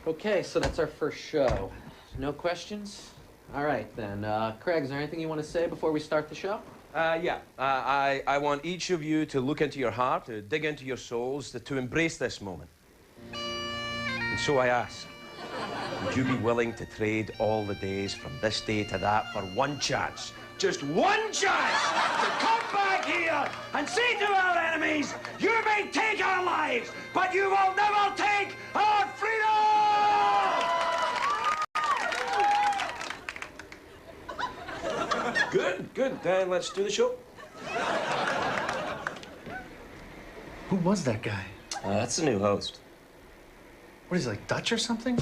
Okay, so that's our first show. No questions? All right, then. Craig, is there anything you want to say before we start the show? I want each of you to look into your heart, to dig into your souls, to embrace this moment. And so I ask, would you be willing to trade all the days from this day to that for one chance? Just one chance to come back here and say to our enemies, you may take our lives, but you will never take our freedom! Good. Then let's do the show. Who was that guy? That's the new host. What is he, like Dutch or something?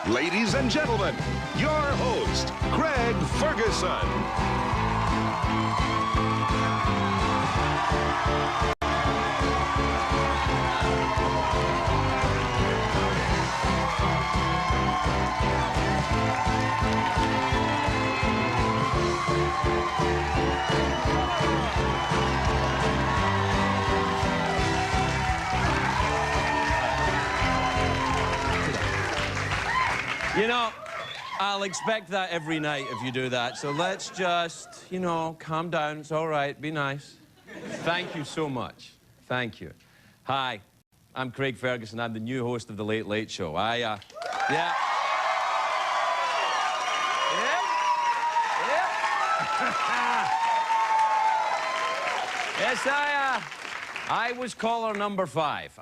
Ladies and gentlemen, your host, Craig Ferguson. You know, I'll expect that every night if you do that. So let's just, you know, calm down. It's all right. Be nice. Thank you so much. Thank you. Hi, I'm Craig Ferguson. I'm the new host of The Late Late Show. Yeah. Yes, I was caller number 5.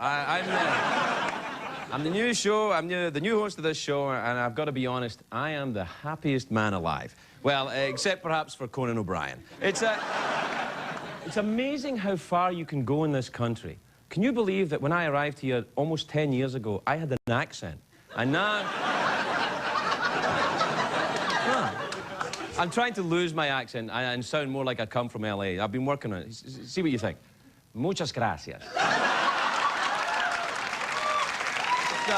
I'm the new show, the new host of this show, and I've got to be honest, I am the happiest man alive. Well, except perhaps for Conan O'Brien. It's amazing how far you can go in this country. Can you believe that when I arrived here almost 10 years ago, I had an accent? And now... I'm trying to lose my accent and sound more like I come from LA. I've been working on it. See what you think. Muchas gracias. All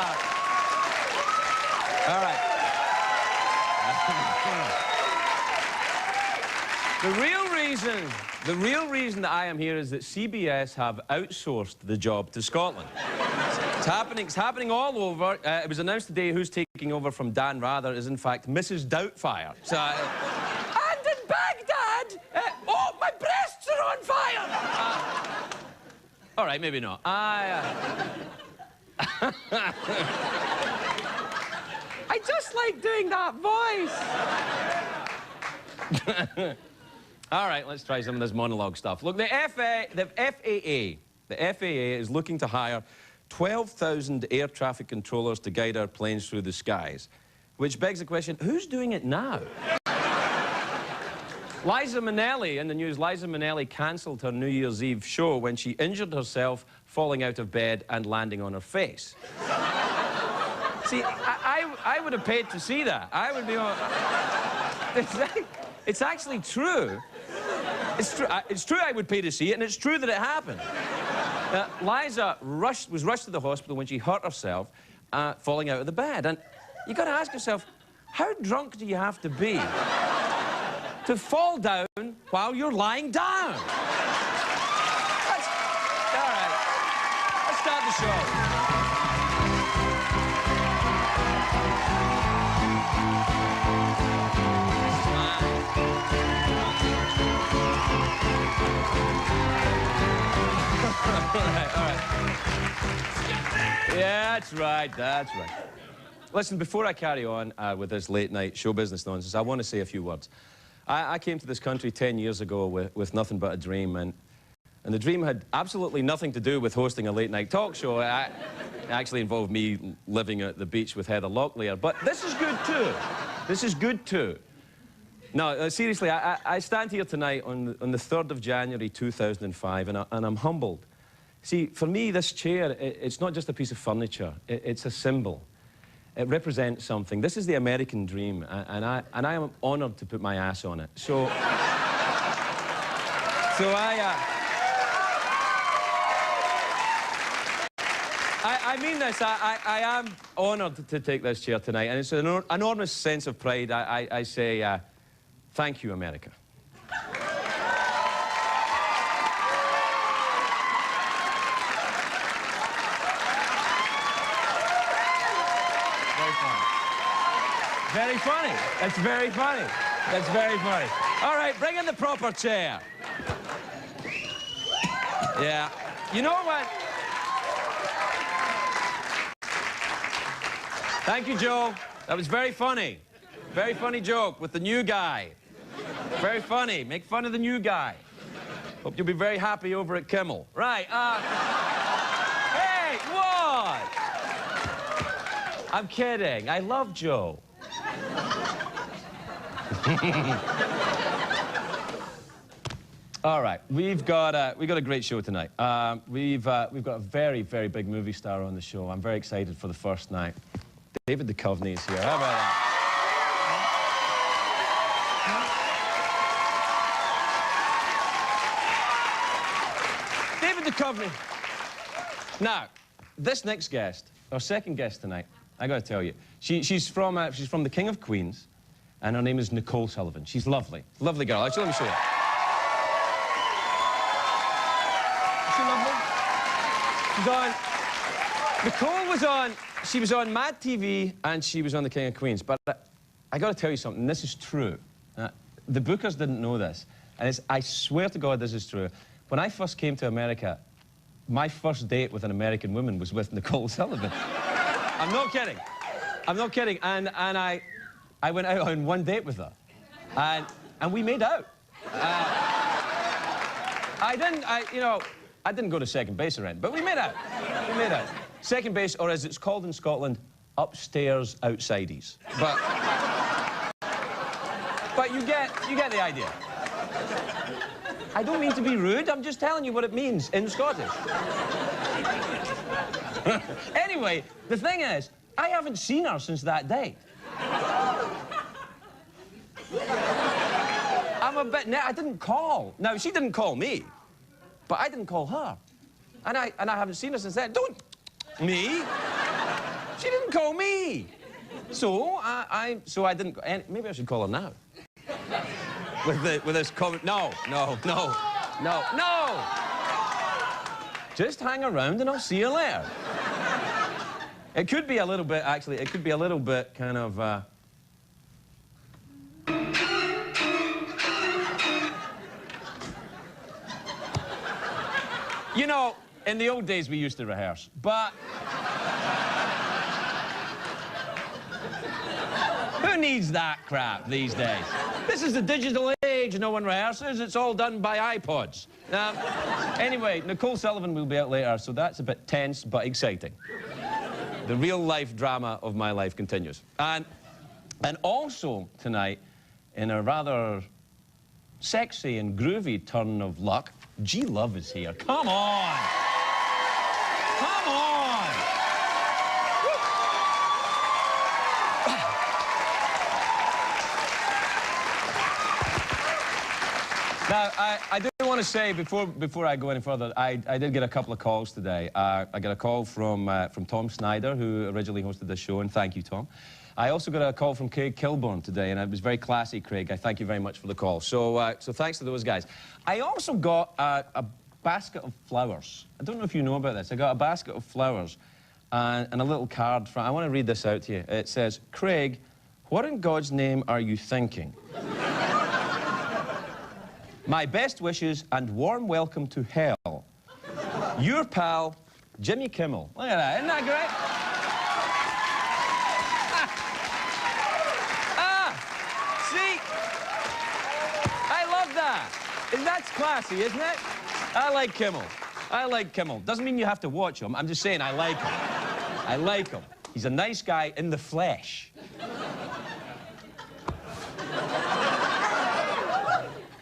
right. The real reason that I am here is that CBS have outsourced the job to Scotland. It's happening all over. It was announced today who's taking over from Dan Rather is in fact Mrs. Doubtfire. So, and in Baghdad, oh, my breasts are on fire. All right, maybe not. I just like doing that voice. All right, let's try some of this monologue stuff. Look, the FAA is looking to hire 12,000 air traffic controllers to guide our planes through the skies, which begs the question, who's doing it now? Liza Minnelli, in the news, Liza Minnelli cancelled her New Year's Eve show when she injured herself falling out of bed and landing on her face. See, I would have paid to see that. I would be... It's actually true. It's true I would pay to see it, and it's true that it happened. Liza was rushed to the hospital when she hurt herself falling out of the bed. And you got to ask yourself, how drunk do you have to be to fall down while you're lying down? All right. Let's start the show. All right. Yeah, that's right. Listen, before I carry on with this late-night show business nonsense, I want to say a few words. I came to this country 10 years ago with nothing but a dream, and And the dream had absolutely nothing to do with hosting a late-night talk show. It actually involved me living at the beach with Heather Locklear. But this is good, too. This is good, too. No, seriously, I stand here tonight on the 3rd of January, 2005, and I'm humbled. See, for me, this chair, it's not just a piece of furniture. It's a symbol. It represents something. This is the American dream, and I am honoured to put my ass on it. So I mean this. I am honoured to take this chair tonight, and it's an enormous sense of pride. I say, thank you, America. Very funny. That's very funny. That's very funny. All right, bring in the proper chair. Yeah. You know what? Thank you, Joe. That was very funny. Very funny joke with the new guy. Very funny. Make fun of the new guy. Hope you'll be very happy over at Kimmel. Right, hey, what? I'm kidding. I love Joe. All right, we've got a great show tonight. We've got a very, very big movie star on the show. I'm very excited for the first night. David Duchovny is here. How about that? David Duchovny. Now, this next guest, our second guest tonight, I got to tell you, she's from the King of Queens, and her name is Nicole Sullivan. She's lovely, lovely girl. Actually, let me show you. Is she lovely? She's on. Nicole was on. She was on Mad TV, and she was on the King of Queens. But I got to tell you something. This is true. The bookers didn't know this, and I swear to God, this is true. When I first came to America, my first date with an American woman was with Nicole Sullivan. I'm not kidding. I'm not kidding. And I went out on one date with her. And we made out. I didn't go to second base or anything, but we made out. We made out. Second base, or as it's called in Scotland, upstairs outsides. But you get the idea. I don't mean to be rude, I'm just telling you what it means in Scottish. Anyway, the thing is, I haven't seen her since that date. I'm a bit... I didn't call. Now, she didn't call me, but I didn't call her. And I haven't seen her since then. Don't... Me? She didn't call me. So I didn't... Maybe I should call her now. With this comment... No. Just hang around and I'll see you later. It could be a little bit, actually, it could be a little bit kind of... You know, in the old days we used to rehearse, but... Who needs that crap these days? This is the digital age, no one rehearses, it's all done by iPods. Anyway, Nicole Sullivan will be out later, so that's a bit tense but exciting. The real-life drama of my life continues. And also tonight, in a rather sexy and groovy turn of luck, G Love is here. Come on! Come on! Now, I do want to say, before I go any further, I did get a couple of calls today. I got a call from Tom Snyder, who originally hosted this show, and thank you, Tom. I also got a call from Craig Kilborn today, and it was very classy, Craig. I thank you very much for the call. So thanks to those guys. I also got a basket of flowers. I don't know if you know about this. I got a basket of flowers and a little card from... I want to read this out to you. It says, Craig, what in God's name are you thinking? My best wishes and warm welcome to hell. Your pal, Jimmy Kimmel. Look at that, isn't that great? See? I love that. That's classy, isn't it? I like Kimmel. I like Kimmel. Doesn't mean you have to watch him. I'm just saying I like him. I like him. He's a nice guy in the flesh.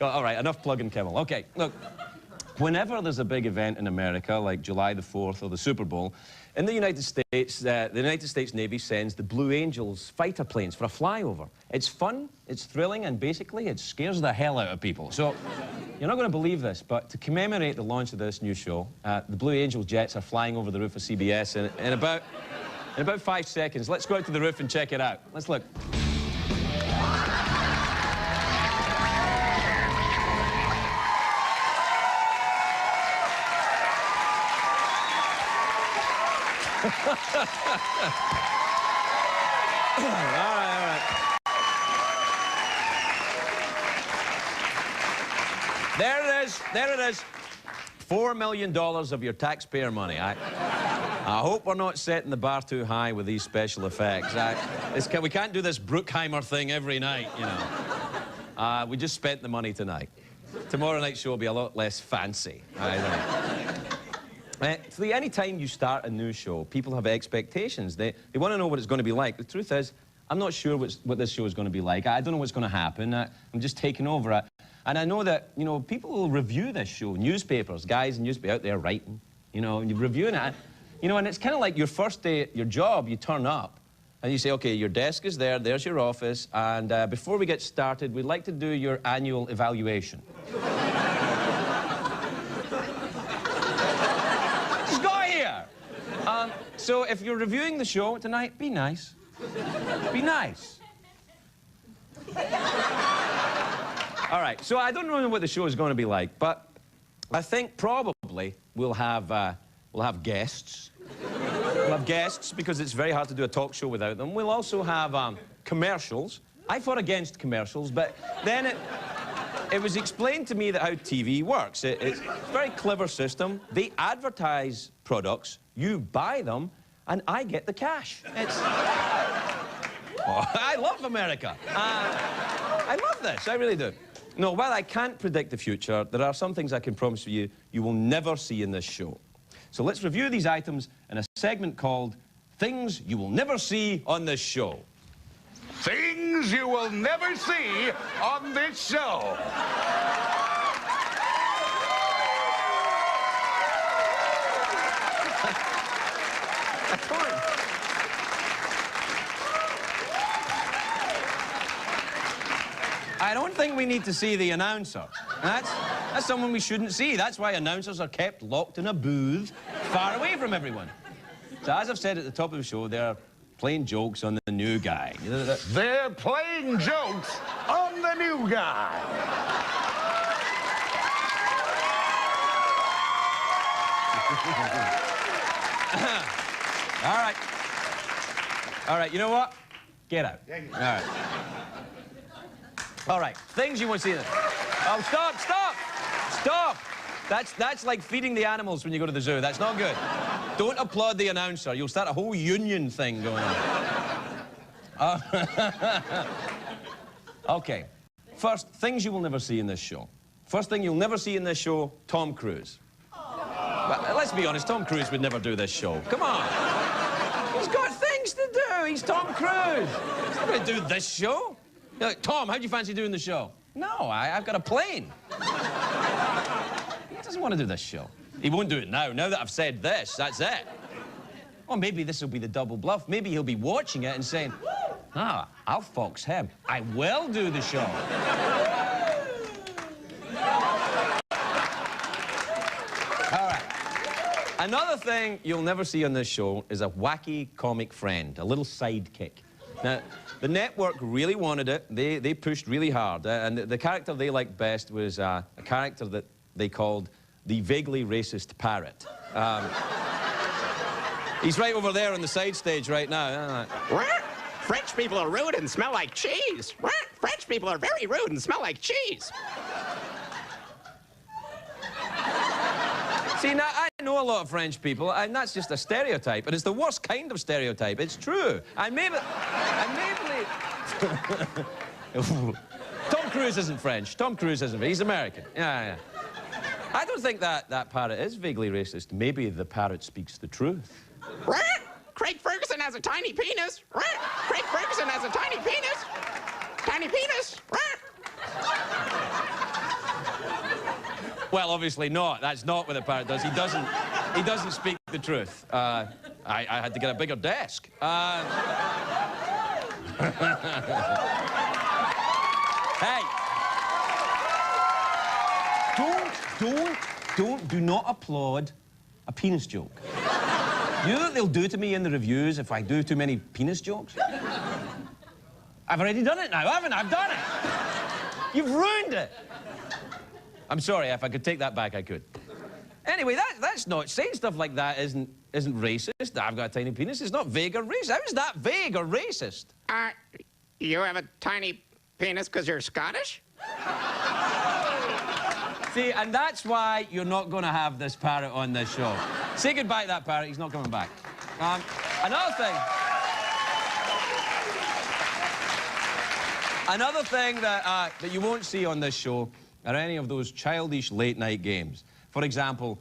All right, enough plugging Kimmel. Okay, look. Whenever there's a big event in America, like July the 4th or the Super Bowl, in the United States, the United States Navy sends the Blue Angels fighter planes for a flyover. It's fun, it's thrilling, and basically it scares the hell out of people. So, you're not going to believe this, but to commemorate the launch of this new show, the Blue Angels jets are flying over the roof of CBS in about 5 seconds. Let's go out to the roof and check it out. Let's look. All right. There it is. $4 million of your taxpayer money. I hope we're not setting the bar too high with these special effects. We can't do this Bruckheimer thing every night, you know. We just spent the money tonight. Tomorrow night's show will be a lot less fancy. See, any time you start a new show, people have expectations. They want to know what it's going to be like. The truth is, I'm not sure what this show is going to be like. I don't know what's going to happen. I'm just taking over it. And I know that, you know, people will review this show. Newspapers, guys in newspapers out there writing, you know, and you're reviewing it. You know, and it's kind of like your first day at your job. You turn up and you say, okay, your desk is there, there's your office, and before we get started, we'd like to do your annual evaluation. So if you're reviewing the show tonight, be nice. Be nice. All right, so I don't know what the show is going to be like, but I think probably we'll have guests. We'll have guests because it's very hard to do a talk show without them. We'll also have commercials. I fought against commercials, but then it was explained to me that how TV works. It's a very clever system. They advertise products, you buy them, and I get the cash. It's... Oh, I love America. I love this, I really do. No, while I can't predict the future, there are some things I can promise you will never see in this show. So let's review these items in a segment called Things You Will Never See on This Show. Things you will never see on this show. I don't think we need to see the announcer. That's someone we shouldn't see. That's why announcers are kept locked in a booth far away from everyone. So as I've said at the top of the show, they're playing jokes on the new guy. They're playing jokes on the new guy. All right, you know what? Get out. All right. All right, things you want to see. Oh, stop! That's like feeding the animals when you go to the zoo. That's not good. Don't applaud the announcer. You'll start a whole union thing going on. Okay. First, things you will never see in this show. First thing you'll never see in this show, Tom Cruise. But let's be honest, Tom Cruise would never do this show. Come on. He's got things to do. He's Tom Cruise. He's not going to do this show. You're like, Tom, how'd you fancy doing the show? No, I've got a plane. He doesn't want to do this show. He won't do it now. Now that I've said this, that's it. Or maybe this will be the double bluff. Maybe he'll be watching it and saying, I'll fox him. I will do the show. All right. Another thing you'll never see on this show is a wacky comic friend, a little sidekick. Now, the network really wanted it. They pushed really hard. And the character they liked best was a character that they called the vaguely racist parrot. He's right over there on the side stage right now. French people are rude and smell like cheese. French people are very rude and smell like cheese. See, now, I know a lot of French people, and that's just a stereotype, and it's the worst kind of stereotype. It's true. I may Tom Cruise isn't French. Tom Cruise isn't. He's American. Yeah. I don't think that parrot is vaguely racist. Maybe the parrot speaks the truth. Craig Ferguson has a tiny penis. Craig Ferguson has a tiny penis. Tiny penis. Well, obviously not. That's not what the parrot does. He doesn't speak the truth. I had to get a bigger desk. Hey. Do not applaud a penis joke. You know what they'll do to me in the reviews if I do too many penis jokes? I've already done it now, haven't I? I've done it. You've ruined it. I'm sorry, if I could take that back, I could. Anyway, that's not... Saying stuff like that isn't racist. I've got a tiny penis. It's not vague or racist. How is that vague or racist? You have a tiny penis because you're Scottish? See, and that's why you're not going to have this parrot on this show. Say goodbye to that parrot. He's not coming back. Another thing that you won't see on this show are any of those childish late-night games. For example,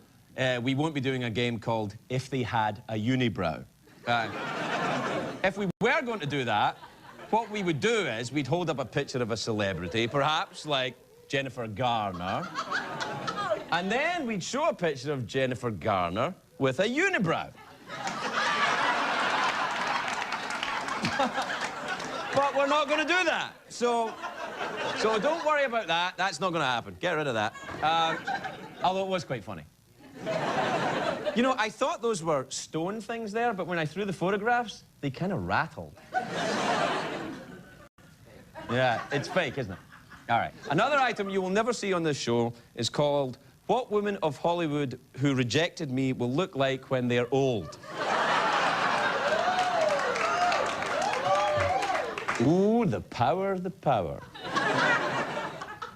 we won't be doing a game called If They Had a Unibrow. If we were going to do that, what we would do is we'd hold up a picture of a celebrity, perhaps like Jennifer Garner, and then we'd show a picture of Jennifer Garner with a unibrow. But we're not going to do that. So don't worry about that. That's not going to happen. Get rid of that. Although it was quite funny. You know, I thought those were stone things there, but when I threw the photographs, they kind of rattled. Yeah, it's fake, isn't it? All right. Another item you will never see on this show is called What Women of Hollywood Who Rejected Me Will Look Like When They're Old. Ooh, the power, the power.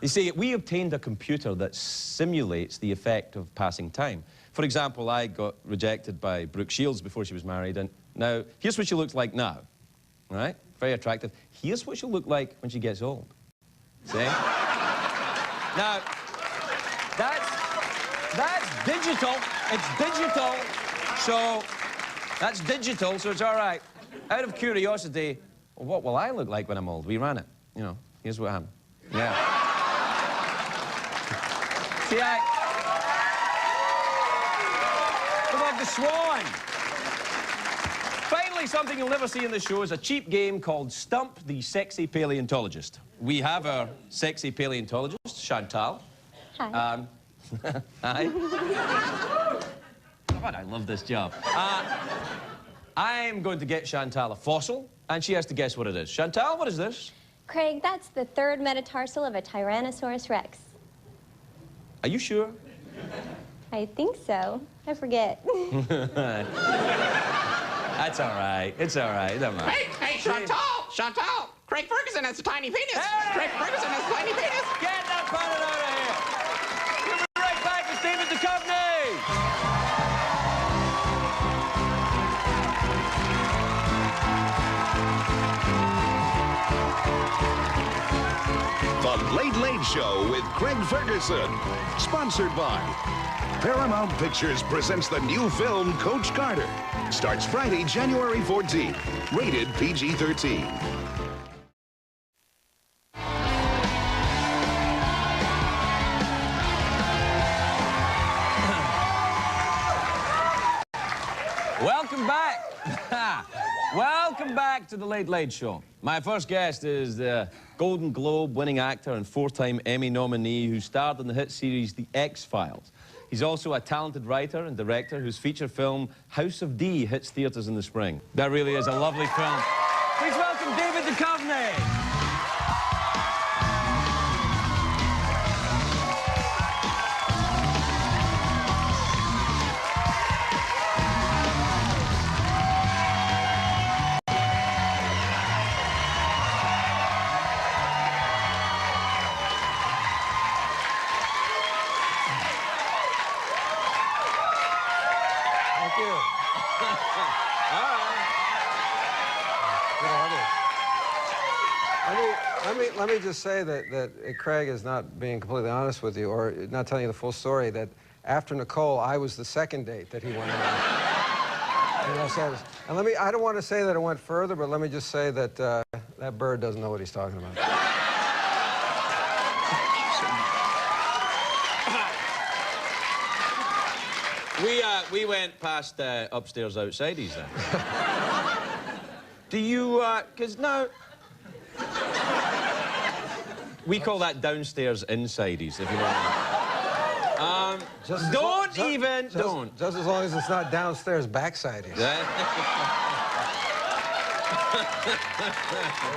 You see, we obtained a computer that simulates the effect of passing time. For example, I got rejected by Brooke Shields before she was married, and now, here's what she looks like now, all right? Very attractive. Here's what she'll look like when she gets old. See? Now, that's digital. It's digital, so that's digital, so it's all right. Out of curiosity, what will I look like when I'm old? We ran it. You know, here's what happened. Yeah. See, I look like the Swan. Finally, something you'll never see in the show is a cheap game called Stump the Sexy Paleontologist. We have our sexy paleontologist, Chantal. Hi. Hi. God, I love this job. I'm going to get Chantal a fossil, and she has to guess what it is. Chantal, what is this? Craig, that's the third metatarsal of a Tyrannosaurus Rex. Are you sure? I think so. I forget. That's all right. It's all right. Don't mind. Hey, Chantal! Craig Ferguson has a tiny penis. Hey! Craig Ferguson has a tiny penis. Get that parrot out of here! We'll be right back with David Duchovny! The Late Late Show with Craig Ferguson. Sponsored by Paramount Pictures presents the new film Coach Carter. Starts Friday, January 14th. Rated PG-13. Welcome back. Welcome back to the Late Late Show. My first guest is the Golden Globe winning actor and four-time Emmy nominee who starred in the hit series The X-Files. He's also a talented writer and director whose feature film House of D hits theaters in the spring. That really is a lovely film. Please welcome David Duchovny. let me just say that Craig is not being completely honest with you, or not telling you the full story, that after Nicole, I was the second date that he went on. In Los Angeles. And I don't want to say that it went further, but let me just say that that bird doesn't know what he's talking about. We went past upstairs outside's then. Do you, because now... We call that downstairs insides, if you know what I mean. Don't. Just as long as it's not downstairs backsidies.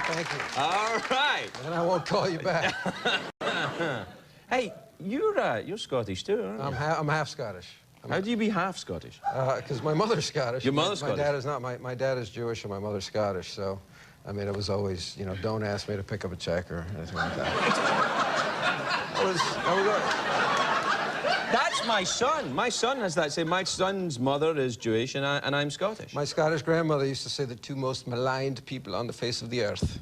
Thank you. All right. And I won't call you back. Hey, you're Scottish too, aren't you? I'm half Scottish. How do you be half Scottish? Because my mother's Scottish. Your mother's Scottish? My dad is not. My dad is Jewish and my mother's Scottish, so... I mean, it was always, you know, don't ask me to pick up a check or anything like that. That's my son. My son has that same. My son's mother is Jewish and I'm Scottish. My Scottish grandmother used to say the two most maligned people on the face of the earth.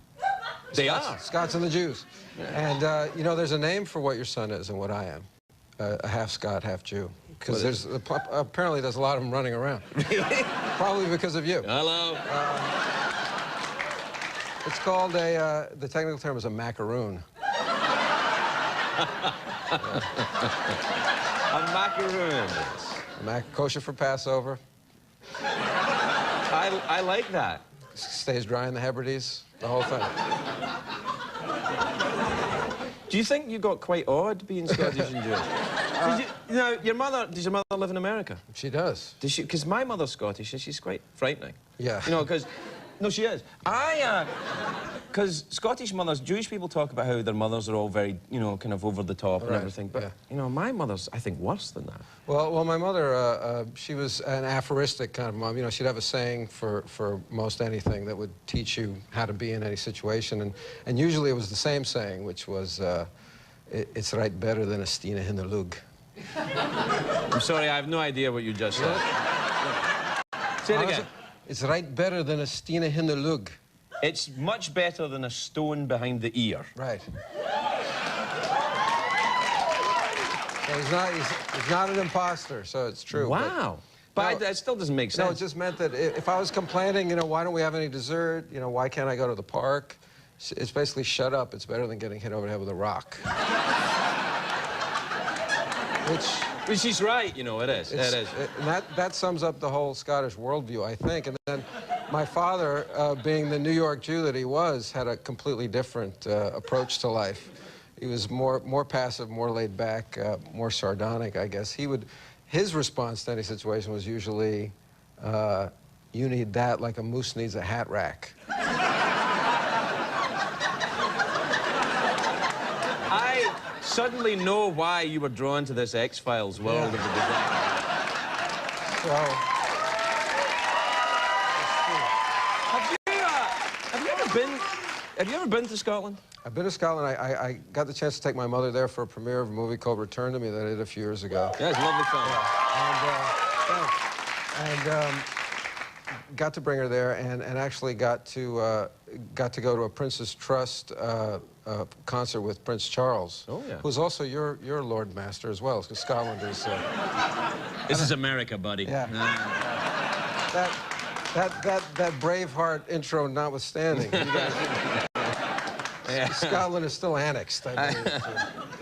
They are. Scots and the Jews. And, you know, there's a name for what your son is and what I am. A half Scot, half Jew. Because apparently there's a lot of them running around. Really? Probably because of you. Hello. It's called the technical term is a macaroon. A macaroon. Kosher for Passover. I like that. Stays dry in the Hebrides, the whole thing. Do you think you got quite odd being Scottish and Jewish? Does your mother live in America? She does. Does she? Because my mother's Scottish and she's quite frightening. Yeah. You know, because... No, she is. Because Scottish mothers, Jewish people talk about how their mothers are all very, you know, kind of over the top and everything. But, you know, my mother's, I think, worse than that. Well, my mother, she was an aphoristic kind of mom. You know, she'd have a saying for most anything that would teach you how to be in any situation. And usually it was the same saying, which was, it's right better than a Stina in the lug. I'm sorry, I have no idea what you just said. Say it again. It's right better than a Stina in the lug. It's much better than a stone behind the ear. Right. So he's not an imposter, so it's true. Wow. But that still doesn't make sense. No, it just meant that if I was complaining, you know, why don't we have any dessert? You know, why can't I go to the park? It's basically shut up. It's better than getting hit over the head with a rock. Which she's right, you know, it is. It is. And that sums up the whole Scottish worldview, I think. And then my father, being the New York Jew that he was, had a completely different approach to life. He was more passive, more laid back, more sardonic, I guess. His response to any situation was usually, you need that like a moose needs a hat rack. I suddenly know why you were drawn to this X-Files world of the design. Have you ever been to Scotland? I've been to Scotland. I got the chance to take my mother there for a premiere of a movie called Return to Me that I did a few years ago. Yeah, it's a lovely film. And got to bring her there, and actually got to go to a Prince's Trust concert with Prince Charles, who's also your Lord Master as well, because Scotland is... This is America, buddy. Yeah. That Braveheart intro notwithstanding, Scotland is still annexed, I believe.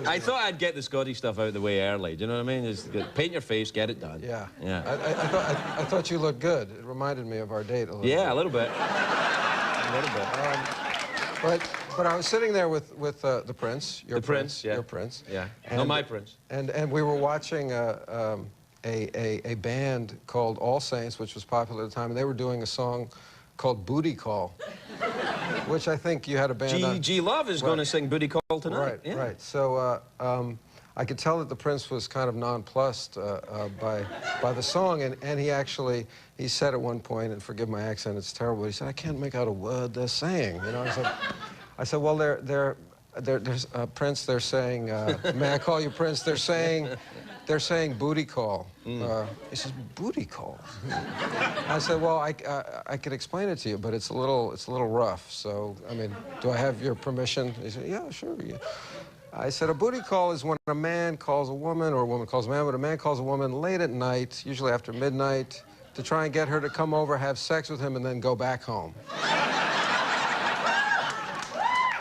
I thought I'd get the Scottish stuff out of the way early. Do you know what I mean? Just paint your face, get it done. Yeah. Yeah. I thought you looked good. It reminded me of our date a little bit. Yeah, a little bit. A little bit. But I was sitting there with the Prince, your Prince, your Prince. Yeah. And, no, my Prince. And we were watching a band called All Saints, which was popular at the time, and they were doing a song called Booty Call, which I think you had a band on. G. Love is going to sing Booty Call tonight. Right, right. So I could tell that the Prince was kind of nonplussed by the song, and he said at one point, and forgive my accent, it's terrible, he said, I can't make out a word they're saying. You know, I said, well, there's Prince, they're saying, may I call you Prince? They're saying they're saying booty call. He says, booty call? I said, well, I could explain it to you, but it's a little rough. So, I mean, do I have your permission? He said, yeah, sure. Yeah. I said, a booty call is when a man calls a woman, or a woman calls a man, but a man calls a woman late at night, usually after midnight, to try and get her to come over, have sex with him, and then go back home.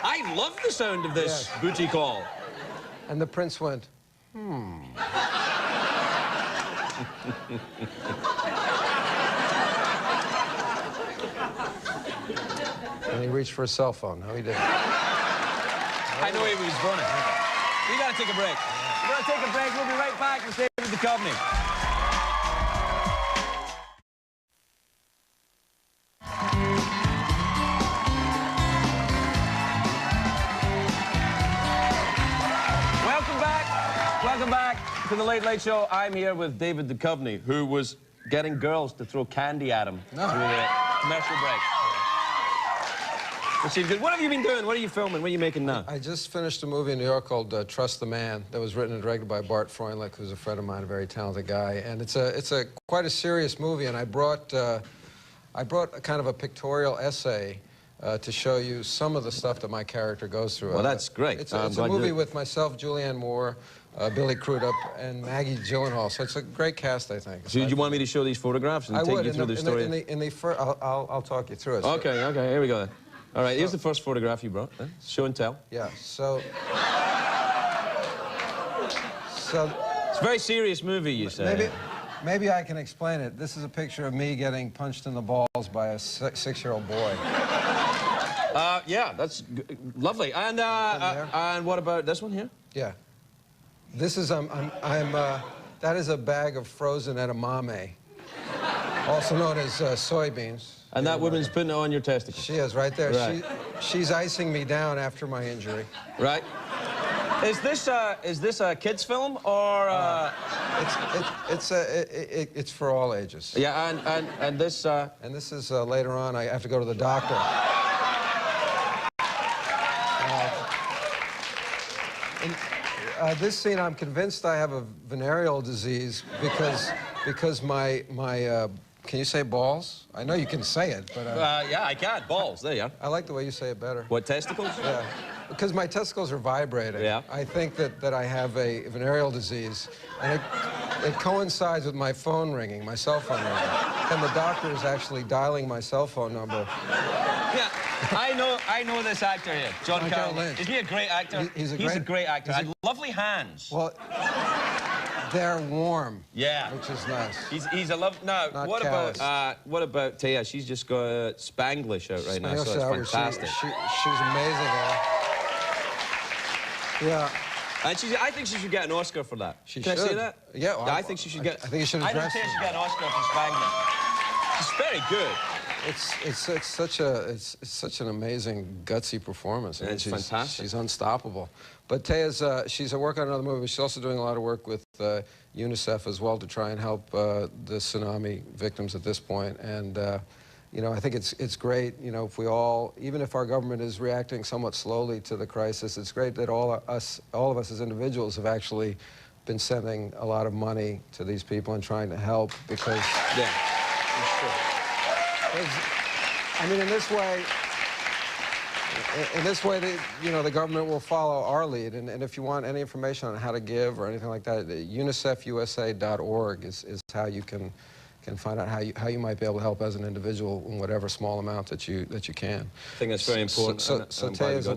I love the sound of this booty call. And the prince went, And he reached for his cell phone. No, he didn't. I know he was running. We gotta take a break. We're gonna take a break. We'll be right back with David Duchovny. Welcome back to the Late Late Show. I'm here with David Duchovny, who was getting girls to throw candy at him through the commercial break. What have you been doing? What are you filming? What are you making now? I just finished a movie in New York called Trust the Man that was written and directed by Bart Freundlich, who's a friend of mine, a very talented guy. And it's quite a serious movie, and I brought kind of a pictorial essay to show you some of the stuff that my character goes through. Well, that's great. It's a movie with myself, Julianne Moore, Billy Crudup, and Maggie Gyllenhaal. So it's a great cast, I think. So you want me to show these photographs and take you through the story? I'll talk you through it. Okay, here we go then. All right, here's the first photograph you brought. Show and tell. Yeah, so it's a very serious movie, you say. Maybe I can explain it. This is a picture of me getting punched in the balls by a 6-year-old boy. Yeah, that's lovely. And what about this one here? Yeah. This is, that is a bag of frozen edamame, also known as soybeans. And that woman's putting it on your testicles. She is, right there. Right. She's icing me down after my injury. Right. Is this a kids' film or? It's for all ages. Yeah, and this. And this is later on. I have to go to the doctor. This scene, I'm convinced I have a venereal disease because my can you say balls? I know you can say it, but... yeah, I can. Balls, there you are. I like the way you say it better. What, testicles? Yeah. Because my testicles are vibrating. Yeah. I think that I have a venereal disease, and it coincides with my phone ringing, my cell phone ringing. And the doctor is actually dialing my cell phone number. Yeah, I know this actor here, John Carroll Lynch. Is he a great actor? He's a great actor. And lovely hands. Well, they're warm. Yeah. Which is nice. He's a love. Now, what about Taya? She's just got Spanglish out right now, so it's fantastic. She's amazing. Yeah. And I think she should get an Oscar for that. She Can should. I say that? Yeah. Well, I think she should get. I think you should address it. I don't think she should get an Oscar for Spanglish. She's very good. It's such an amazing, gutsy performance. It's fantastic. She's unstoppable. But Taya's, she's working on another movie. She's also doing a lot of work with UNICEF as well to try and help the tsunami victims at this point. And you know, I think it's great. You know, if we all, even if our government is reacting somewhat slowly to the crisis, it's great that all of us as individuals have actually been sending a lot of money to these people and trying to help because. Yeah. It's true. I mean, in this way, you know, the government will follow our lead. And if you want any information on how to give or anything like that, UNICEFUSA.org is how you can find out how you might be able to help as an individual in whatever small amount that you can. I think that's very important. So Taya's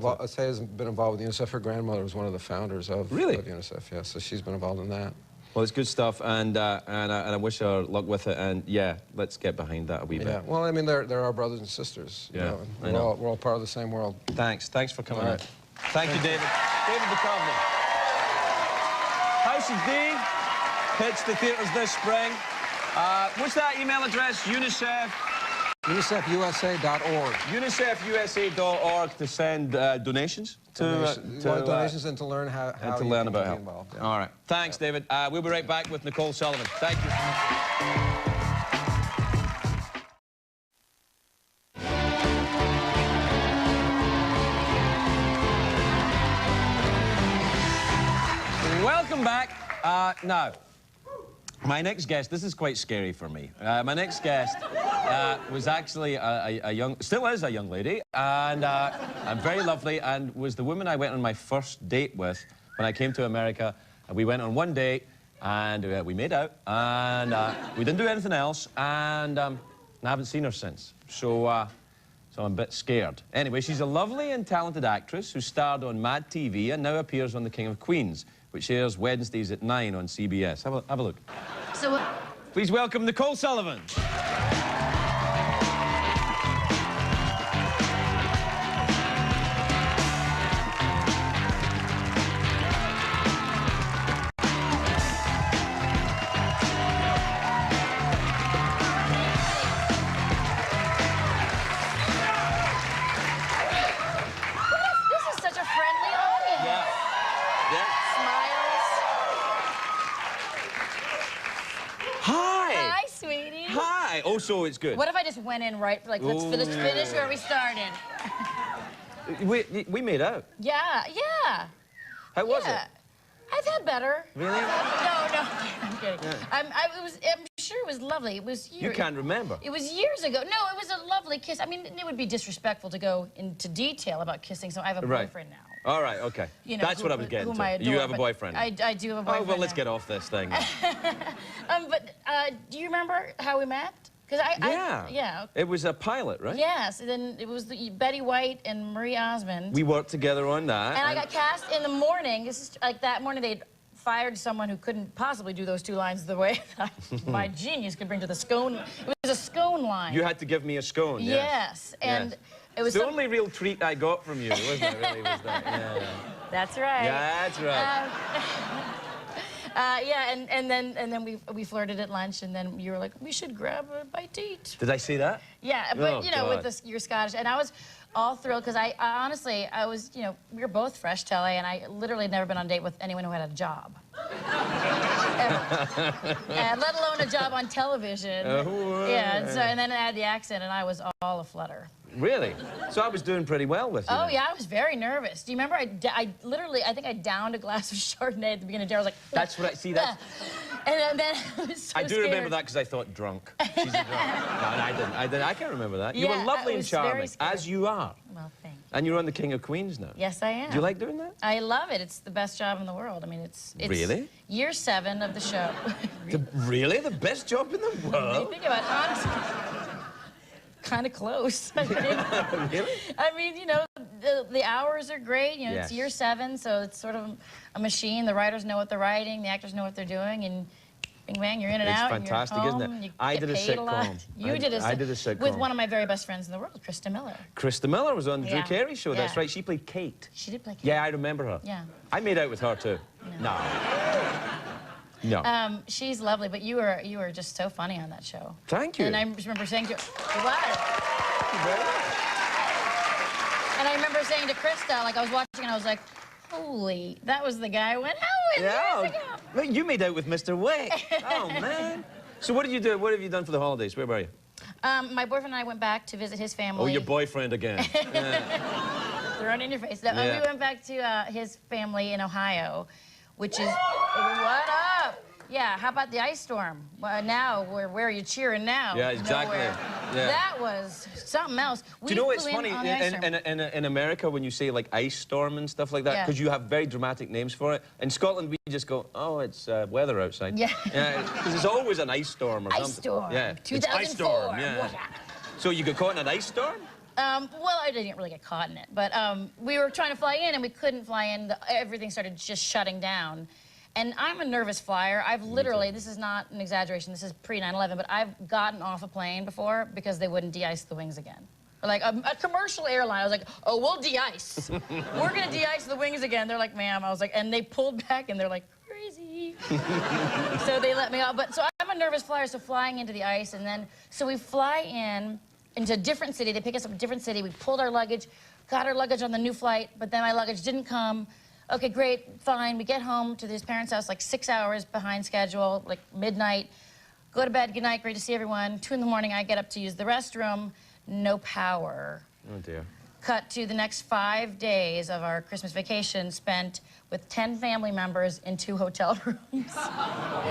been involved with UNICEF. Her grandmother was one of the founders of UNICEF. Yeah, so she's been involved in that. Well, it's good stuff, and I wish her luck with it. And yeah, let's get behind that a wee bit. Yeah. Well, I mean, they're our brothers and sisters. Yeah. You know, we're all part of the same world. Thanks for coming. All right. Thank you, David. David Duchovny. House of D hits the theaters this spring. What's that email address? UNICEF. UNICEFUSA.org. UNICEFUSA.org to send donations. Donations and to learn how to learn about how. involved. Yeah. All right. Thanks, David. We'll be right back with Nicole Sullivan. Thank you. Welcome back Now, my next guest, this is quite scary for me. My next guest was actually still is a young lady, and very lovely, and was the woman I went on my first date with when I came to America. We went on one date, and we made out, and we didn't do anything else, and I haven't seen her since. So I'm a bit scared. Anyway, she's a lovely and talented actress who starred on Mad TV and now appears on The King of Queens, which airs Wednesdays at 9 on CBS. Have a look. So, Please welcome Nicole Sullivan. this is such a friendly audience. Yeah. Smiles. Hi. Hi, sweetie. Hi. Oh, so it's good. What if I just went in right, like, let's finish where we started? We made out. Yeah. How was Yeah. it? I've had better. Really? No, I'm kidding. I'm sure it was lovely. It was You can't remember. It was years ago. No, it was a lovely kiss. I mean, it would be disrespectful to go into detail about kissing, so I have a boyfriend now. All right, okay. You know, That's what I was getting whom to. I adore, You have a but boyfriend. I do have a Oh, boyfriend well, let's now. get off this thing. Do you remember how we met? Because Yeah. It was a pilot, right? Yes, and then it was Betty White and Marie Osmond. We worked together on that. And I got cast in the morning. This is like that morning they'd fired someone who couldn't possibly do those two lines the way that my genius could bring to the scone. It was a scone line. You had to give me a scone, Yes, and Yes. it was the only real treat I got from you, wasn't it, really, was that? Yeah. That's right. Yeah, that's right. Yeah, and then we flirted at lunch, and then you were like, we should grab a bite to eat. Did I say that? Yeah, but Oh, you know, God. with this, you're Scottish, and I was all thrilled because I honestly, I was, you know, we were both fresh to LA, and I literally had never been on a date with anyone who had a job. Ever. And let alone a job on television. Yeah, and then I had the accent, and I was all aflutter. Really? So I was doing pretty well with you. Oh, then. yeah, I was very nervous. Do you remember I literally, I think I downed a glass of Chardonnay at the beginning of the day. I was like... That's what I... See, that's... And then I was so I do scared. remember that because I thought drunk. She's a drunk. No, I didn't. I can't remember that. You Yeah, were lovely I and was very charming, scared. as you are. Well, thank you. And you're on The King of Queens now. Yes, I am. Do you like doing that? I love it. It's the best job in the world. I mean, it's Really? year 7 of the show. Really? The best job in the When you world? think about it, honestly, kind of close. I mean, Really? I mean, you know, the hours are great. You know, Yes. it's year 7, so it's sort of a machine. The writers know what they're writing, the actors know what they're doing, and bing bang, you're in and It's out. fantastic, and you're home, isn't it? You I get did a paid lot. sitcom. You did a I did a sitcom. with one of my very best friends in the world, Krista Miller. Krista Miller was on the Drew Yeah. Carey show. That's Yeah. right. She played Kate. She did play Kate. Yeah, I remember her. Yeah. I made out with her too. No. No. She's lovely, but you were just so funny on that show. Thank you. And I just remember saying to what? Thank you very much. And I remember saying to Krista, like I was watching, and I was like, "Holy, that was the guy I went out with years ago." Look, you made out with Mr. Wick. Oh man. So what did you do? What have you done for the holidays? Where were you? My boyfriend and I went back to visit his family. Oh, your boyfriend again. Thrown in your face. No, Yeah. we went back to his family in Ohio, which is what up? Yeah, how about the ice storm? Now, where are you cheering now? Yeah, exactly. Nowhere. Yeah. That was something else. Do you know what's flew in funny on the ice storm. in America when you say like ice storm and stuff like that? Yeah. Because you have very dramatic names for it. In Scotland, we just go, oh, it's weather outside. Yeah. Because there's always an ice storm or something. Ice storm. Yeah. It's 2004. ice storm. Yeah. So you got caught in an ice storm? Well, I didn't really get caught in it, but we were trying to fly in, and we couldn't fly in. Everything started just shutting down. And I'm a nervous flyer. I've literally, this is not an exaggeration, this is pre-9/11, but I've gotten off a plane before because they wouldn't de-ice the wings again. Like a commercial airline, I was like, oh, we'll de-ice. We're gonna de-ice the wings again. They're like, ma'am. I was like, and they pulled back, and they're like, crazy. So they let me out. But so I'm a nervous flyer, so flying into the ice, and then, so we fly into a different city. They pick us up in a different city. We pulled our luggage, got our luggage on the new flight, but then my luggage didn't come. Okay, great, fine. We get home to his parents' house like 6 hours behind schedule, like midnight. Go to bed, good night, great to see everyone. 2 in the morning, I get up to use the restroom. No power. Oh, dear. cut to the next 5 days of our Christmas vacation spent with 10 family members in 2 hotel rooms.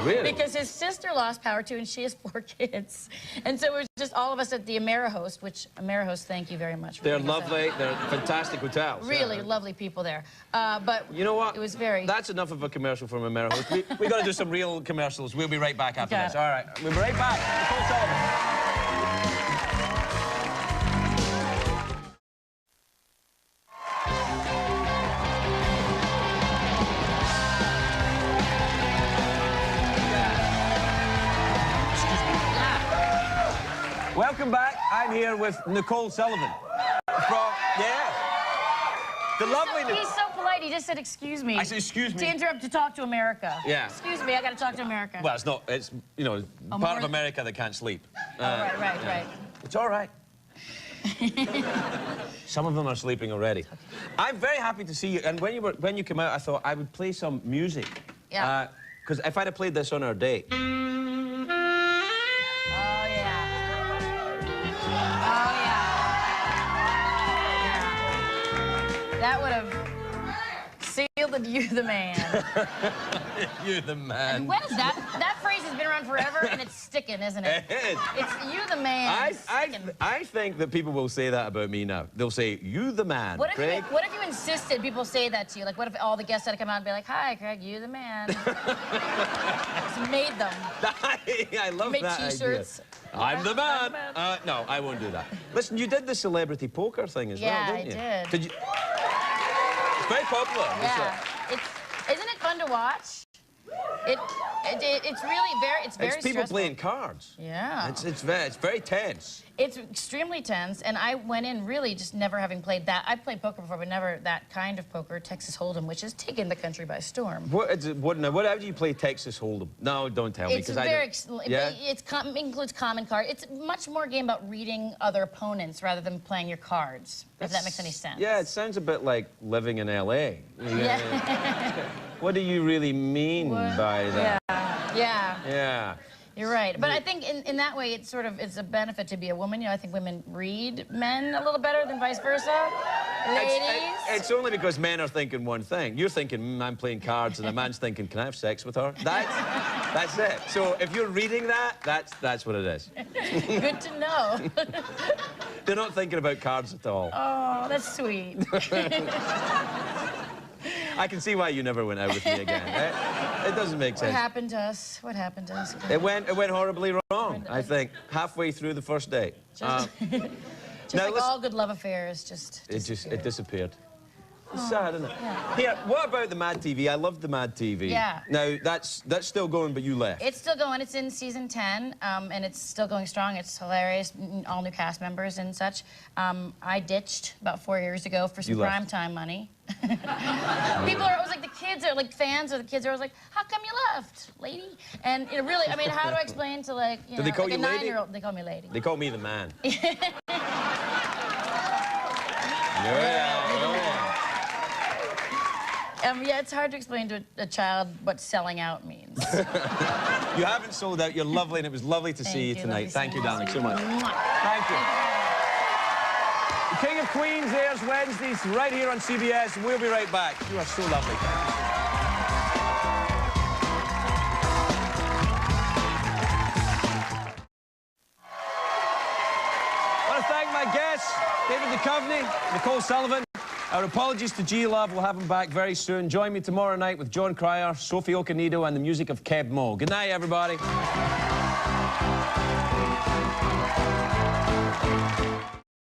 Really? Because his sister lost power too, and she has 4 kids. And so it was just all of us at the AmeriHost, which, AmeriHost, thank you very much. They're lovely. They're fantastic hotels. Really lovely people there. But you know what? It was very... That's enough of a commercial from AmeriHost. We got to do some real commercials. We'll be right back after Okay. this. All right. We'll be right back. Nicole Sullivan. Welcome back. I'm here with Nicole Sullivan. The lovely... He's so polite. He just said, excuse me. I said, excuse me. To interrupt to talk to America. Yeah. Excuse me, I got to talk to America. Well, it's not, it's, you know, part of America that can't sleep. Right. It's all right. Some of them are sleeping already. I'm very happy to see you. And when you came out, I thought I would play some music. Yeah. Because if I'd have played this on our date... That would have sealed it, you the man. You the man. And when is that? That phrase has been around forever, and it's sticking, isn't it? It's you the man. I think that people will say that about me now. They'll say, you the man, Craig. What if you insisted people say that to you? Like, what if all the guests had to come out and be like, hi, Craig, you the man. Just made them. I love that idea. T-shirts. I'm the man. No, I won't do that. Listen, you did the celebrity poker thing as well, didn't you? Yeah, I did. It's very popular. Yeah. Isn't it fun to watch? It's really very It's people playing cards. Yeah. It's very tense. It's extremely tense, and I went in really just never having played that. I've played poker before, but never that kind of poker, Texas Hold'em, which has taken the country by storm. How do you play Texas Hold'em? No, don't tell me. It includes common cards. It's much more a game about reading other opponents rather than playing your cards, if that makes any sense. Yeah, it sounds a bit like living in L.A. Yeah. What do you really mean by that? Yeah. You're right. But I think in that way, it's a benefit to be a woman. You know, I think women read men a little better than vice versa. Ladies. It's only because men are thinking one thing. You're thinking, I'm playing cards, and a man's thinking, can I have sex with her? That's it. So if you're reading that, that's what it is. Good to know. They're not thinking about cards at all. Oh, that's sweet. I can see why you never went out with me again. It doesn't make sense. What happened to us? What happened to us? It went horribly wrong, I think, halfway through the first date. Just like all good love affairs, it disappeared. It's sad, isn't it? Yeah. Here, what about the Mad TV? I loved the Mad TV. Yeah. Now, that's still going, but you left. It's still going. It's in season 10, and it's still going strong. It's hilarious, all new cast members and such. I ditched about 4 years ago for some primetime money. People are always like, the kids are like, fans of the kids are always like, how come you left, lady? And you know, really, I mean, how do I explain to like, you know, they call like you a lady? 9-year-old? They call me lady. They call me the man. Yeah, it's hard to explain to a child what selling out means. You haven't sold out. You're lovely, and it was lovely to see you tonight. Thank you, darling, so much. Thank you. The King of Queens airs Wednesdays right here on CBS, and we'll be right back. You are so lovely. I want to thank my guests, David Duchovny, Nicole Sullivan. Our apologies to G-Love. We'll have him back very soon. Join me tomorrow night with John Cryer, Sophie Okonedo, and the music of Keb Mo. Good night, everybody.